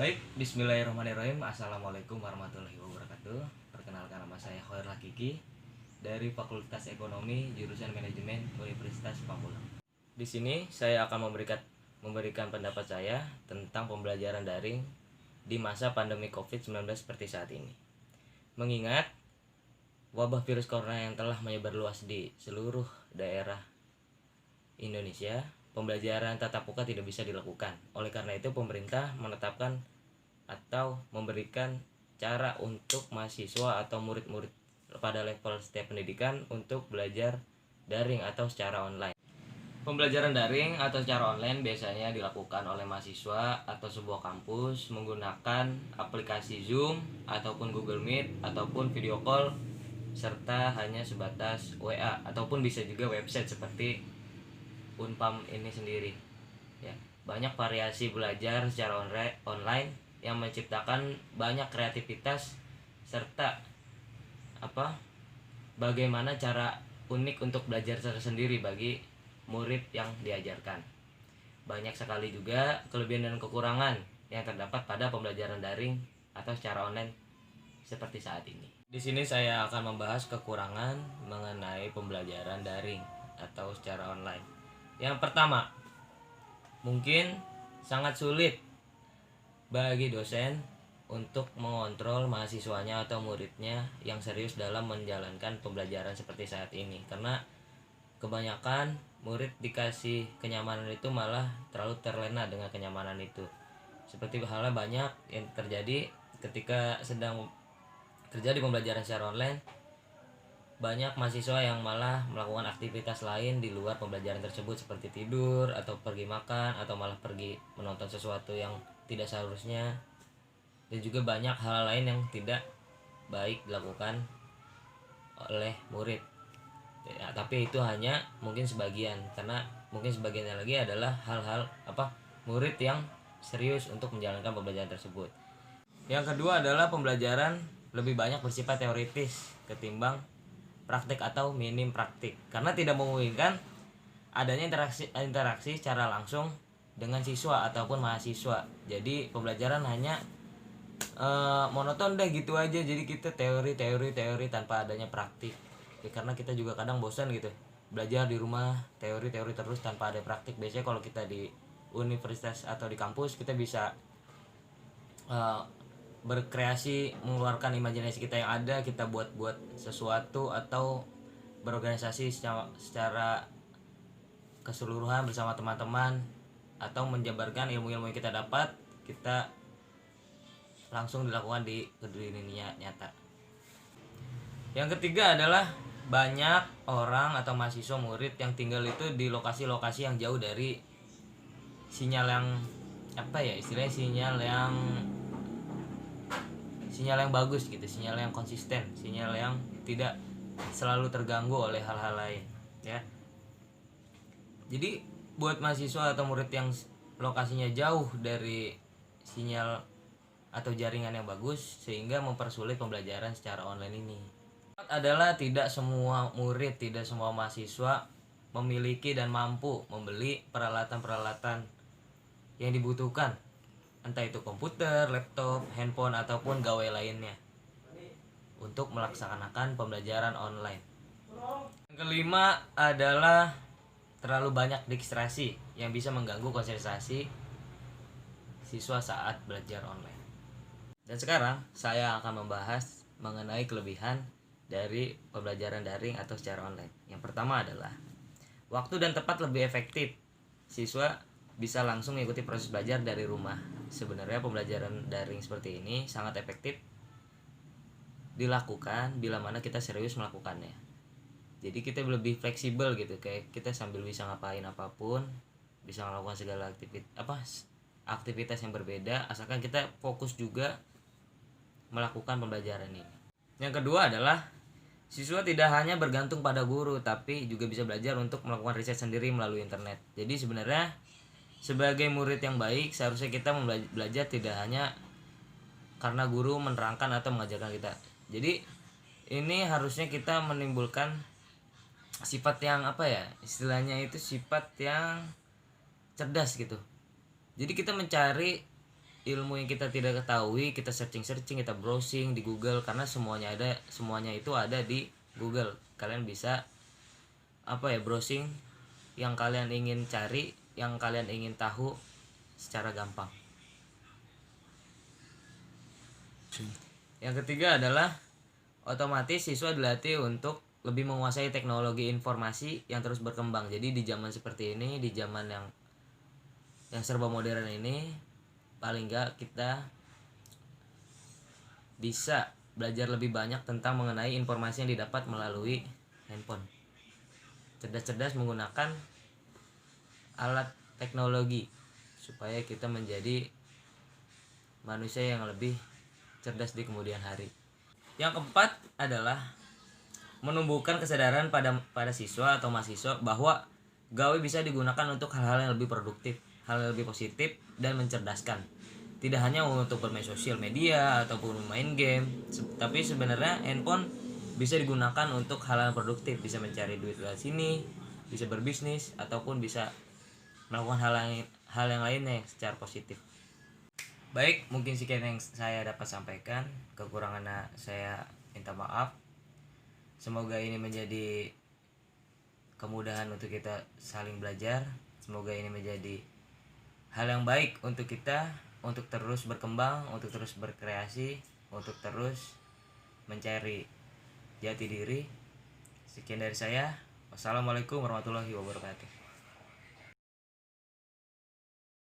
Baik, bismillahirrahmanirrahim. Assalamualaikum warahmatullahi wabarakatuh. Perkenalkan, nama saya Khairul Hakiki dari Fakultas Ekonomi Jurusan Manajemen Universitas Pamulang. Di sini saya akan memberikan pendapat saya tentang pembelajaran daring di masa pandemi COVID-19 seperti saat ini. Mengingat wabah virus corona yang telah menyebar luas di seluruh daerah Indonesia, pembelajaran tatap muka tidak bisa dilakukan. Oleh karena itu, pemerintah menetapkan atau memberikan cara untuk mahasiswa atau murid-murid pada level setiap pendidikan untuk belajar daring atau secara online. Pembelajaran daring atau secara online biasanya dilakukan oleh mahasiswa atau sebuah kampus menggunakan aplikasi Zoom ataupun Google Meet ataupun video call, serta hanya sebatas WA ataupun bisa juga website seperti Unpam ini sendiri. Ya, banyak variasi belajar secara online yang menciptakan banyak kreativitas serta bagaimana cara unik untuk belajar tersendiri bagi murid yang diajarkan. Banyak sekali juga kelebihan dan kekurangan yang terdapat pada pembelajaran daring atau secara online seperti saat ini. Di sini saya akan membahas kekurangan mengenai pembelajaran daring atau secara online. Yang pertama, mungkin sangat sulit bagi dosen untuk mengontrol mahasiswanya atau muridnya yang serius dalam menjalankan pembelajaran seperti saat ini, karena kebanyakan murid dikasih kenyamanan itu malah terlalu terlena dengan kenyamanan itu. Seperti halnya banyak yang terjadi ketika sedang terjadi pembelajaran secara online, banyak mahasiswa yang malah melakukan aktivitas lain di luar pembelajaran tersebut seperti tidur atau pergi makan atau malah pergi menonton sesuatu yang tidak seharusnya, dan juga banyak hal lain yang tidak baik dilakukan oleh murid. Ya, tapi itu hanya mungkin sebagian, karena mungkin sebagiannya lagi adalah hal-hal murid yang serius untuk menjalankan pembelajaran tersebut. Yang kedua adalah pembelajaran lebih banyak bersifat teoritis ketimbang praktik atau minim praktik, karena tidak memungkinkan adanya interaksi secara langsung dengan siswa ataupun mahasiswa. Jadi pembelajaran hanya monoton deh gitu aja, jadi kita teori tanpa adanya praktik ya, karena kita juga kadang bosan gitu belajar di rumah teori terus tanpa ada praktik. Biasanya kalau kita di universitas atau di kampus kita bisa berkreasi, mengeluarkan imajinasi kita yang ada, kita buat sesuatu atau berorganisasi secara keseluruhan bersama teman-teman, atau menjabarkan ilmu-ilmu yang kita dapat, kita langsung dilakukan di dunia nyata. Yang ketiga adalah banyak orang atau mahasiswa murid yang tinggal itu di lokasi-lokasi yang jauh dari sinyal yang istilahnya sinyal yang bagus gitu, sinyal yang konsisten, sinyal yang tidak selalu terganggu oleh hal-hal lain ya. Jadi buat mahasiswa atau murid yang lokasinya jauh dari sinyal atau jaringan yang bagus, sehingga mempersulit pembelajaran secara online ini. Adalah tidak semua murid, tidak semua mahasiswa memiliki dan mampu membeli peralatan-peralatan yang dibutuhkan, entah itu komputer, laptop, handphone, ataupun gawai lainnya untuk melaksanakan pembelajaran online. Yang kelima adalah terlalu banyak distraksi yang bisa mengganggu konsentrasi siswa saat belajar online. Dan sekarang saya akan membahas mengenai kelebihan dari pembelajaran daring atau secara online. Yang pertama adalah waktu dan tempat lebih efektif. Siswa bisa langsung mengikuti proses belajar dari rumah. Sebenarnya pembelajaran daring seperti ini sangat efektif dilakukan bila mana kita serius melakukannya. Jadi kita lebih fleksibel gitu, kayak kita sambil bisa ngapain apapun, bisa melakukan segala aktivitas yang berbeda, asalkan kita fokus juga melakukan pembelajaran ini. Yang kedua adalah siswa tidak hanya bergantung pada guru, tapi juga bisa belajar untuk melakukan riset sendiri melalui internet. Jadi sebenarnya sebagai murid yang baik, seharusnya kita belajar tidak hanya karena guru menerangkan atau mengajarkan kita. Jadi ini harusnya kita menimbulkan sifat yang istilahnya itu sifat yang cerdas gitu. Jadi kita mencari ilmu yang kita tidak ketahui, kita searching, kita browsing di Google, karena semuanya itu ada di Google. Kalian bisa browsing yang kalian ingin cari, yang kalian ingin tahu secara gampang. Yang ketiga adalah otomatis siswa dilatih untuk lebih menguasai teknologi informasi yang terus berkembang. Jadi di zaman seperti ini, di zaman yang serba modern ini, paling enggak kita bisa belajar lebih banyak tentang mengenai informasi yang didapat melalui handphone. Cerdas-cerdas menggunakan alat teknologi supaya kita menjadi manusia yang lebih cerdas di kemudian hari. Yang keempat adalah menumbuhkan kesadaran pada siswa atau mahasiswa bahwa gawe bisa digunakan untuk hal-hal yang lebih produktif, hal yang lebih positif dan mencerdaskan. Tidak hanya untuk bermain sosial media ataupun main game, tapi sebenarnya handphone bisa digunakan untuk hal yang produktif, bisa mencari duit lewat sini, bisa berbisnis ataupun bisa melakukan hal yang lainnya secara positif. Baik, mungkin sekian yang saya dapat sampaikan. Kekurangannya saya minta maaf. Semoga ini menjadi kemudahan untuk kita saling belajar. Semoga ini menjadi hal yang baik untuk kita, untuk terus berkembang, untuk terus berkreasi, untuk terus mencari jati diri. Sekian dari saya. Wassalamualaikum warahmatullahi wabarakatuh.